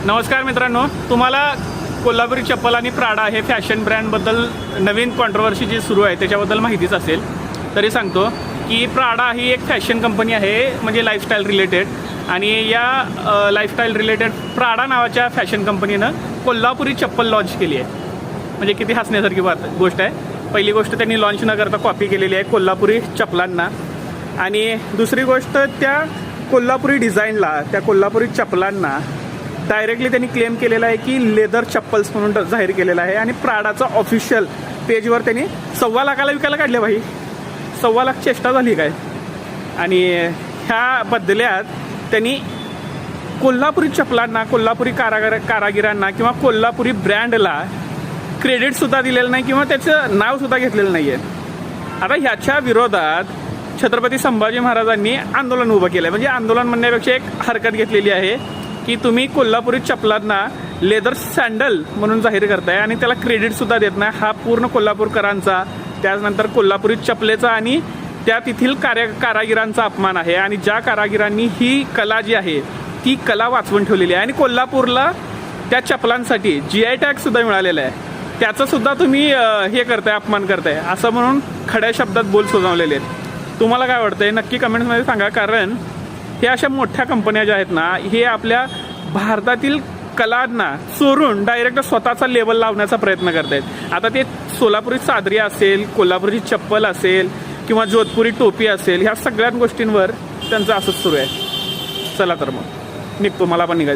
नमस्कार मित्रांनो, तुम्हाला कोल्हापुरी चप्पल आणि प्राडा हे फॅशन ब्रँडबद्दल नवीन कॉन्ट्रोवर्सी जी सुरू आहे त्याच्याबद्दल माहितीच असेल. तरी सांगतो की प्राडा ही एक फॅशन कंपनी आहे, म्हणजे लाईफस्टाईल रिलेटेड. आणि या लाईफस्टाईल रिलेटेड प्राडा नावाच्या फॅशन कंपनीनं कोल्हापुरी चप्पल लॉन्च केली आहे. म्हणजे किती हसण्यासारखी गोष्ट आहे. पहिली गोष्ट, त्यांनी लॉन्च न करता कॉपी केलेली आहे कोल्हापुरी चप्पलांना. आणि दुसरी गोष्ट, त्या कोल्हापुरी डिझाईनला, त्या कोल्हापुरी चप्पलांना डायरेक्टली त्यांनी क्लेम केलेला आहे की लेदर चप्पल्स म्हणून जाहीर केलेला आहे. आणि प्राडाचा ऑफिशियल पेजवर त्यांनी 1.25 लाखाला विकायला काढले. भाई 1.25 लाख चेष्टा झाली काय. आणि ह्या बदल्यात त्यांनी कोल्हापुरी चप्पलांना, कोल्हापुरी कारागिरांना किंवा कोल्हापुरी ब्रँडला क्रेडिटसुद्धा दिलेलं नाही किंवा त्याचं नावसुद्धा घेतलेलं नाही आहे. आता ह्याच्या विरोधात छत्रपती संभाजी महाराजांनी आंदोलन उभं केलं आहे. म्हणजे आंदोलन म्हणण्यापेक्षा एक हरकत घेतलेली आहे की तुम्ही कोल्हापुरी चप्पलांना लेदर सँडल म्हणून जाहीर करताय आणि त्याला क्रेडिटसुद्धा देत नाही. हा पूर्ण कोल्हापूरकरांचा, त्यानंतर कोल्हापुरी चपलेचा आणि त्या तेथील कारागिरांचा अपमान आहे. आणि ज्या कारागिरांनी ही कला जी आहे ती कला वाचवून ठेवलेली आहे आणि कोल्हापूरला त्या चपलांसाठी GI टॅगसुद्धा मिळालेला आहे, त्याचंसुद्धा तुम्ही हे करताय, अपमान करताय असं म्हणून खड्या शब्दात बोल सुनावलेले आहेत. तुम्हाला काय वाटतंय नक्की कमेंट्समध्ये सांगा. कारण हे अशा मोठ्या कंपन्या ज्या आहेत ना, हे आपल्या भारतातील कलांना चोरून डायरेक्ट स्वतःचा लेबल लावण्याचा प्रयत्न करत आहेत. आता ते सोलापुरी चादरी असेल, कोल्हापुरी चप्पल असेल किंवा जोधपुरी टोपी असेल, ह्या सगळ्याच गोष्टींवर त्यांचं असंच सुरू आहे. चला तर मग निघतो, मला पण निघायचं.